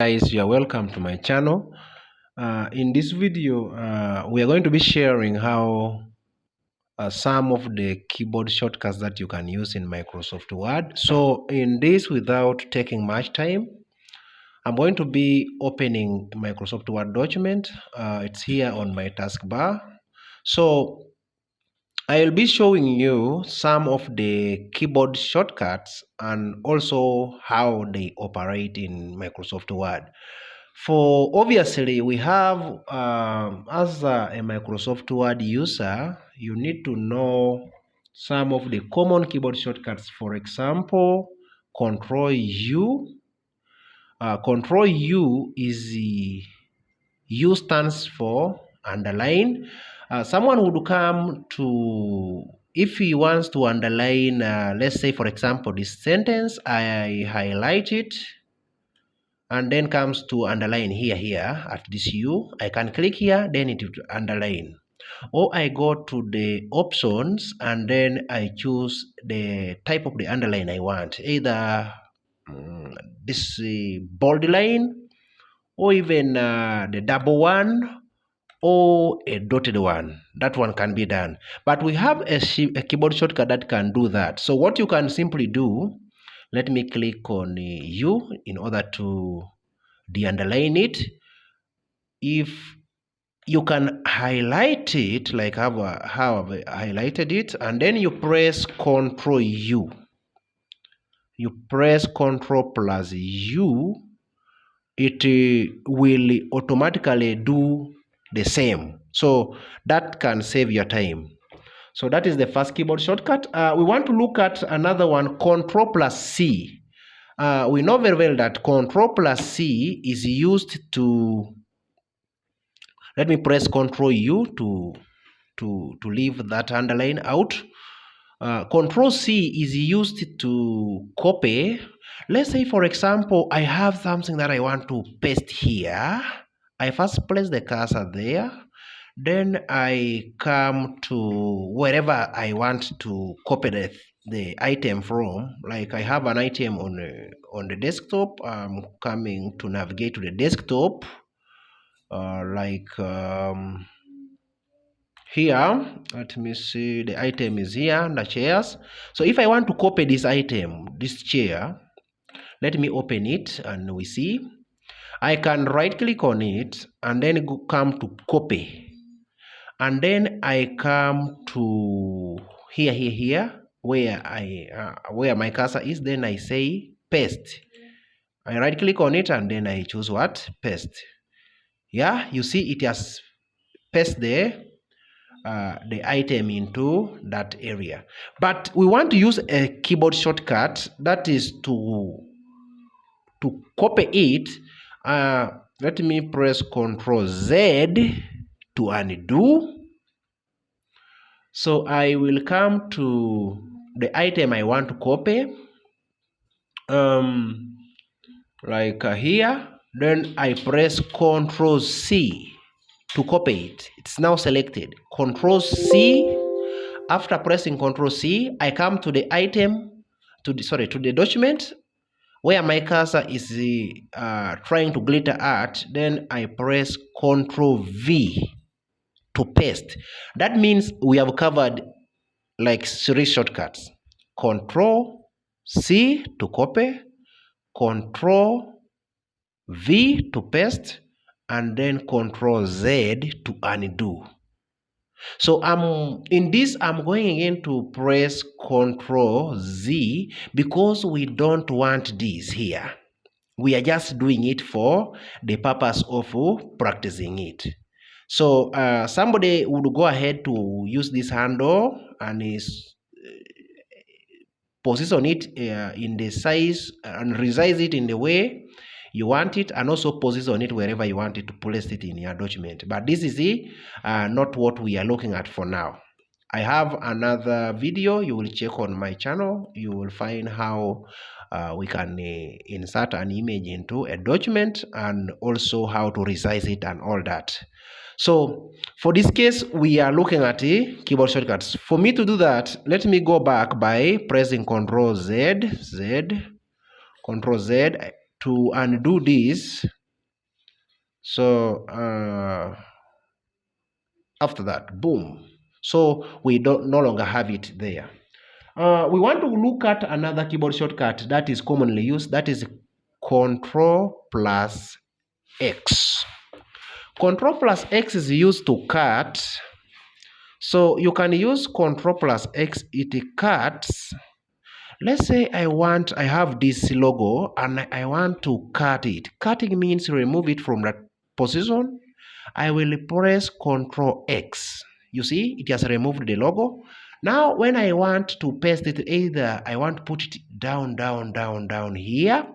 Guys, you are welcome to my channel. In this video, we are going to be sharing how some of the keyboard shortcuts that you can use in Microsoft Word. So in this, without taking much time, I'm going to be opening Microsoft Word document. It's here on my taskbar. So I'll be showing you some of the keyboard shortcuts and also how they operate in Microsoft Word. For obviously, we have as a Microsoft Word user, you need to know some of the common keyboard shortcuts. For example, Control U. Control U is U stands for underline. Someone would come to, if he wants to underline, let's say for example, this sentence, I highlight it and then comes to underline here at this U. I can click here, then it will underline. Or I go to the options and then I choose the type of the underline I want, either this bold line or even the double one or a dotted one. That one can be done. But we have a keyboard shortcut that can do that. So what you can simply do, let me click on U in order to de-underline it. If you can highlight it like how I've highlighted it, and then you press Ctrl U. You press Ctrl plus U, it will automatically do the same. So that can save your time. So that is the first keyboard shortcut. We want to look at another one, Ctrl plus C. We know very well that Ctrl plus C is used to, let me press Ctrl U to leave that underline out. Ctrl C is used to copy. Let's say, for example, I have something that I want to paste here. I first place the cursor there. Then I come to wherever I want to copy the item from. Like I have an item on the desktop. I'm coming to navigate to the desktop. Here, let me see, the item is here, the chairs. So if I want to copy this item, this chair, let me open it and we see. I can right click on it and then come to copy. And then I come to here, where my cursor is, then I say paste. I right click on it and then I choose what? Paste. Yeah, you see it has pasted the item into that area. But we want to use a keyboard shortcut that is to copy it. Let me press Ctrl Z to undo. So I will come to the item I want to copy, here. Then I press Ctrl C to copy it. It's now selected. Ctrl C. After pressing Ctrl C, I come to the item, to the document where my cursor is trying to glitter at. Then I press Ctrl V to paste. That means we have covered like 3 shortcuts. Ctrl C to copy, Ctrl V to paste, and then Ctrl Z to undo. So in this, I'm going again to press Ctrl Z because we don't want this here. We are just doing it for the purpose of practicing it. So somebody would go ahead to use this handle and position it in the size and resize it in the way you want it, and also position it wherever you want it to place it in your document. But this is not what we are looking at for now. I have another video. You will check on my channel. You will find how we can insert an image into a document and also how to resize it and all that. So for this case, we are looking at the keyboard shortcuts. For me to do that, let me go back by pressing Ctrl Z. Ctrl Z. to undo this. So after that, boom. So we don't no longer have it there. We want to look at another keyboard shortcut that is commonly used. That is Control plus X. Control plus X is used to cut. So you can use Control plus X. It cuts. Let's say I have this logo and I want to cut it. Cutting means remove it from that position. I will press Control X. You see, it has removed the logo. Now, when I want to paste it, either I want to put it down here.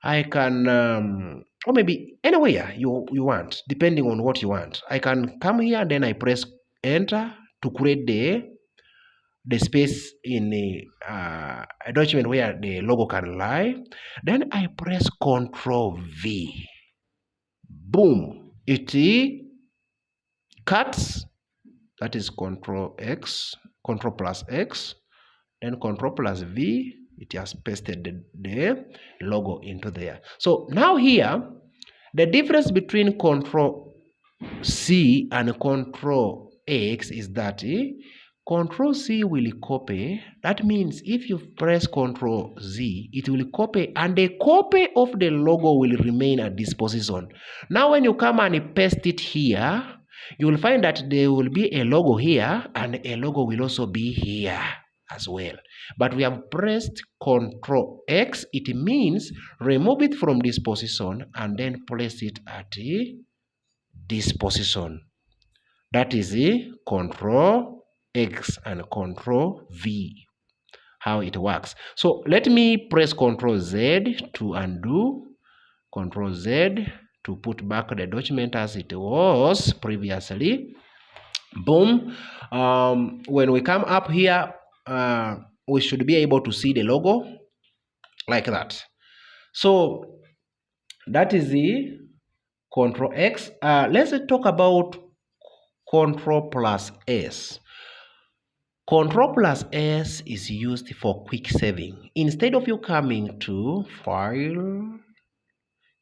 I can, or maybe anywhere you want, depending on what you want. I can come here and then I press Enter to create the space in a document where the logo can lie. Then I press Control V. Boom. It cuts. That is Control X, Control plus X, then Control plus V. It has pasted the logo into there. So now here, the difference between Control C and Control X is that Control C will copy. That means if you press Control Z, it will copy, and the copy of the logo will remain at this position. Now when you come and paste it here, you will find that there will be a logo here and a logo will also be here as well. But we have pressed Control X. It means remove it from this position and then place it at this position. That is Control X and Control V, how it works. So let me press Control Z to undo, Control Z to put back the document as it was previously. Boom. When we come up here, we should be able to see the logo like that. So that is the Control X. Let's talk about Control plus S. Control plus S is used for quick saving. Instead of you coming to File,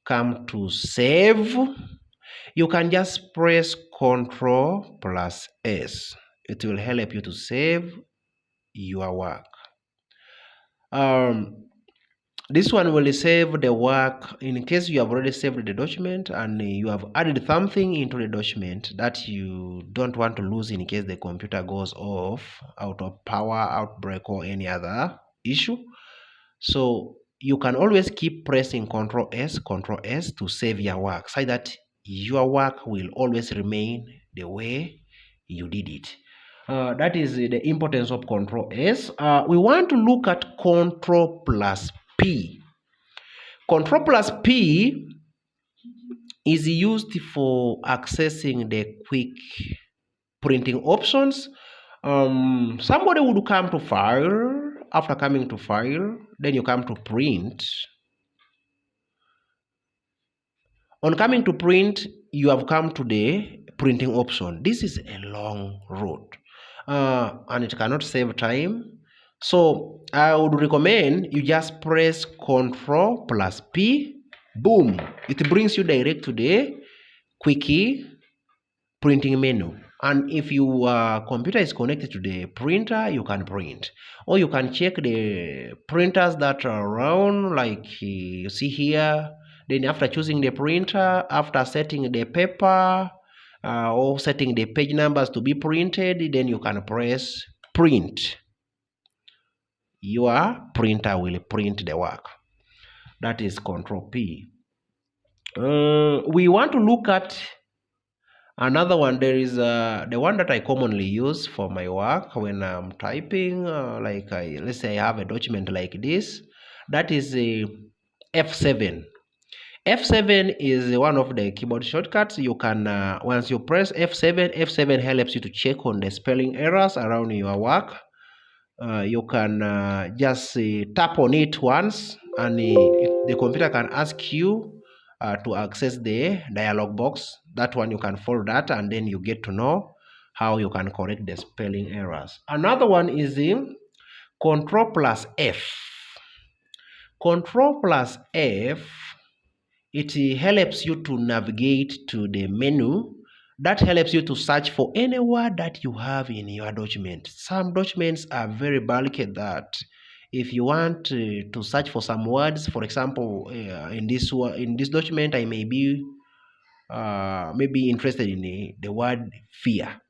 come to Save, you can just press Control plus S. It will help you to save your work. This one will save the work in case you have already saved the document and you have added something into the document that you don't want to lose in case the computer goes off, out of power, outbreak, or any other issue. So you can always keep pressing Control S to save your work so that your work will always remain the way you did it. That is the importance of Control S. We want to look at Control plus P. Control plus P is used for accessing the quick printing options. Somebody would come to File. After coming to File, then you come to Print. On coming to Print, you have come to the printing option. This is a long road and it cannot save time. So I would recommend you just press Control plus P. Boom. It brings you direct to the quickie printing menu. And if your computer is connected to the printer, you can print. Or you can check the printers that are around, like you see here. Then after choosing the printer, after setting the paper or setting the page numbers to be printed, then you can press Print. Your printer will print the work. That is Control P. We want to look at another one. There is the one that I commonly use for my work when I'm typing. Let's say I have a document like this. That is a F7. F7 is one of the keyboard shortcuts. You can once you press F7, F7 helps you to check on the spelling errors around your work. You can just tap on it once and the computer can ask you to access the dialog box. That one you can follow that and then you get to know how you can correct the spelling errors. Another one is the Control plus F. Control plus F, it helps you to navigate to the menu. That helps you to search for any word that you have in your document. Some documents are very bulky that if you want to search for some words, for example, in this document, I may be maybe interested in the word fear.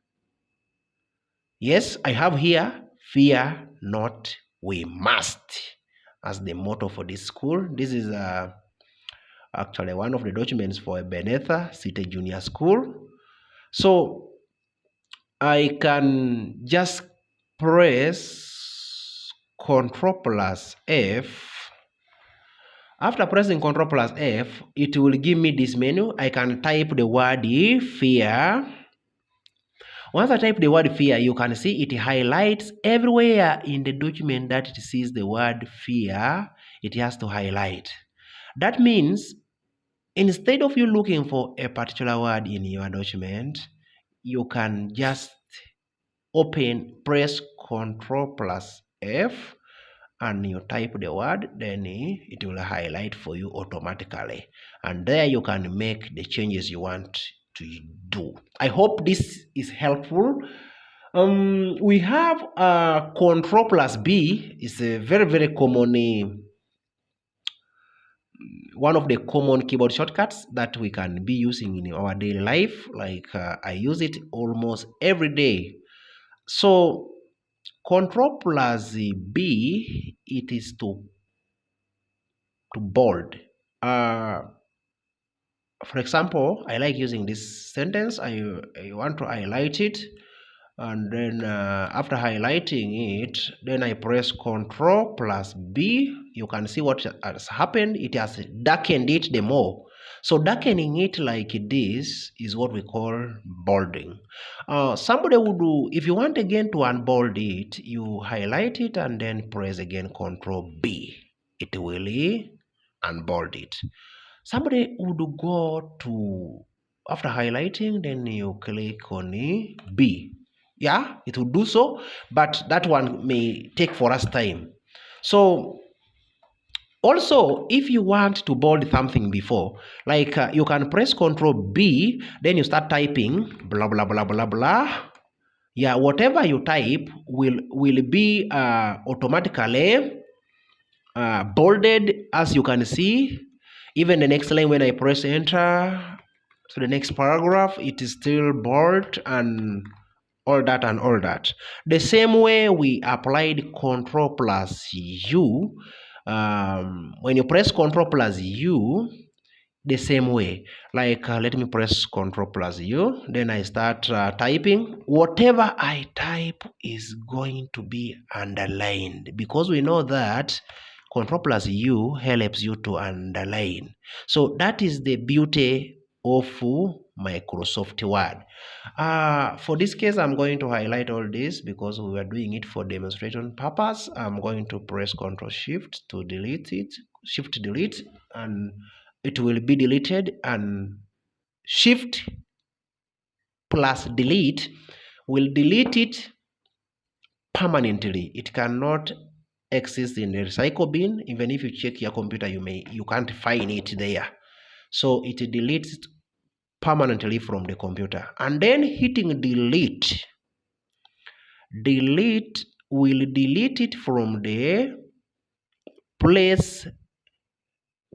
Yes, I have here, fear not, we must, as the motto for this school. This is actually one of the documents for Ebenetha City Junior School. So I can just press Ctrl plus F. After pressing Ctrl plus F, it will give me this menu. I can type the word fear. Once I type the word fear, you can see it highlights everywhere in the document that it sees the word fear, it has to highlight. That means instead of you looking for a particular word in your document, you can just press Ctrl plus F, and you type the word, then it will highlight for you automatically. And there you can make the changes you want to do. I hope this is helpful. We have Ctrl plus B. Is a very, very common one of the common keyboard shortcuts that we can be using in our daily life. Like I use it almost every day. So Ctrl plus B, it is to bold. For example, I like using this sentence. I want to highlight it, and then after highlighting it, then I press Ctrl plus B. You can see what has happened. It has darkened it the more. So darkening it like this is what we call bolding. Somebody would do, if you want again to unbold it, you highlight it and then press again Ctrl B. It will unbold it. Somebody would go to, after highlighting, then you click on B. Yeah, it will do so, but that one may take for us time. So also, if you want to bold something before, like you can press Ctrl B, then you start typing blah blah blah blah blah. Yeah, whatever you type will be automatically bolded, as you can see. Even the next line, when I press enter to the next paragraph, it is still bold and all that and all that. The same way we applied Ctrl plus U. When you press Ctrl plus U, the same way. Like let me press Ctrl plus U, then I start typing. Whatever I type is going to be underlined, because we know that Ctrl plus U helps you to underline. So that is the beauty of Microsoft Word. For this case, I'm going to highlight all this because we are doing it for demonstration purpose. I'm going to press Ctrl Shift to delete it, Shift delete, and it will be deleted, and Shift plus delete will delete it permanently. It cannot exist in the recycle bin. Even if you check your computer, you can't find it there. So it deletes it permanently from the computer. And then hitting delete will delete it from the place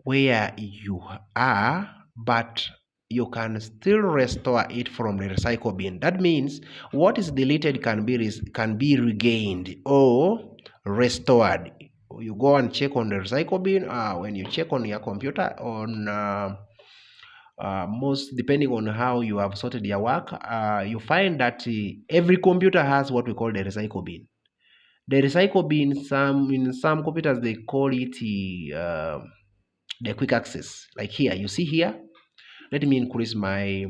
where you are, but you can still restore it from the recycle bin. That means what is deleted can be regained or restored. You go and check on the recycle bin. When you check on your computer, on most depending on how you have sorted your work, you find that every computer has what we call the recycle bin. The recycle bin, in some computers they call it the quick access. Like here, you see here. Let me increase my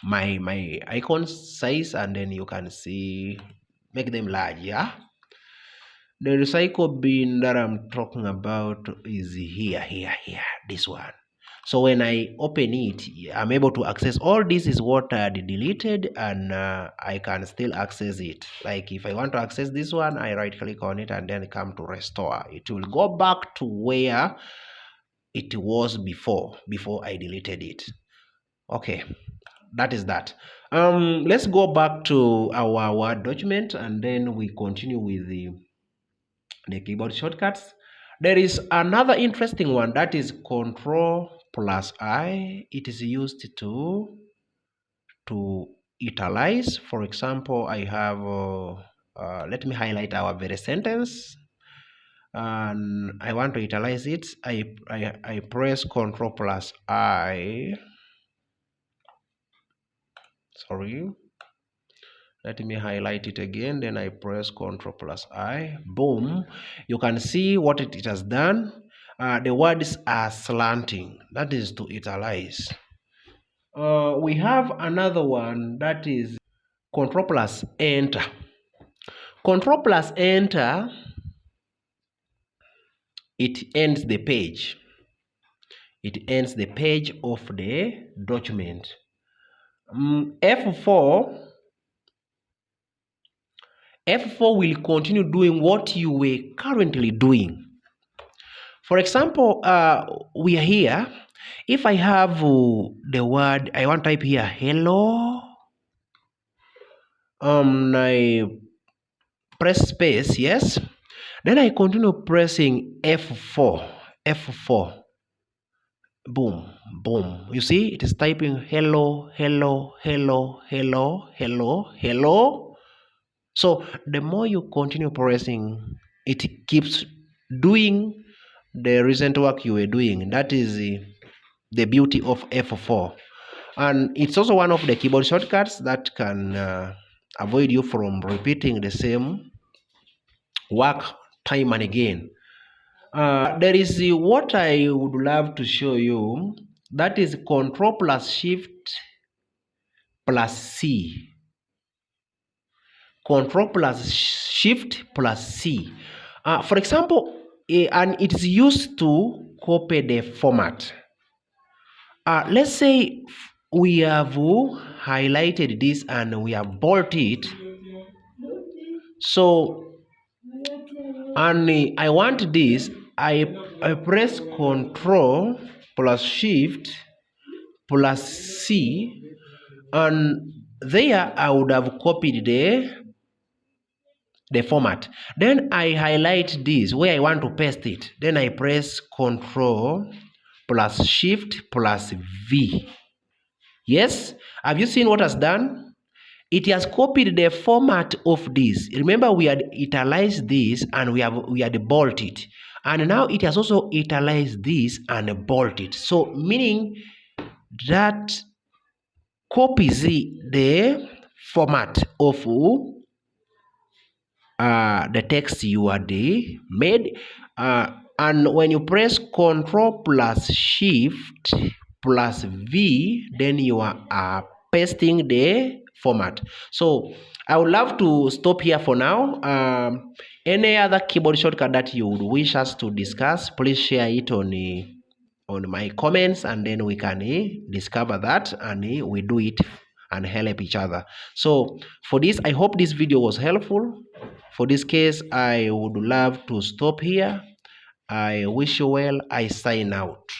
icon size, and then you can see, make them large. Yeah, the recycle bin that I'm talking about is here, this one. So when I open it, I'm able to access all this is what I had deleted, and I can still access it. Like if I want to access this one, I right click on it and then come to restore. It will go back to where it was before I deleted it. Okay, that is that. Let's go back to our Word document and then we continue with the keyboard shortcuts. There is another interesting one, that is Control plus I. It is used to italize. For example, I have let me highlight our very sentence and I want to italize it. I press Control plus I. Sorry, let me highlight it again, then I press Control plus I. Boom, you can see what it has done. The words are slanting, that is to italize. We have another one, that is Control plus Enter. Control plus Enter, it ends the page. It ends the page of the document. F4 will continue doing what you were currently doing. For example, we are here. If I have the word, I want to type here hello. I press space, yes. Then I continue pressing F4. F4. Boom, boom. You see, it is typing hello, hello, hello, hello, hello, hello. So the more you continue pressing, it keeps doing the recent work you were doing. That is the beauty of F4. And it's also one of the keyboard shortcuts that can avoid you from repeating the same work time and again. There is what I would love to show you, that is Control plus Shift plus C. Control plus Shift plus C. For example, and it is used to copy the format. Let's say we have highlighted this and we have bolded it. So, and I want this, I press Control plus Shift plus C, and there I would have copied the format. Then I highlight this where I want to paste it. Then I press Control plus Shift plus V. Yes, have you seen what has done? It has copied the format of this. Remember, we had italicized this and we had bolted, and now it has also italicized this and bolted. So meaning that copies the format of the text you had made, and when you press Control plus Shift plus V, then you are pasting the format. So I would love to stop here for now. Any other keyboard shortcut that you would wish us to discuss, please share it on my comments, and then we can discover that and we do it and help each other. So for this, I hope this video was helpful. For this case, I would love to stop here. I wish you well. I sign out.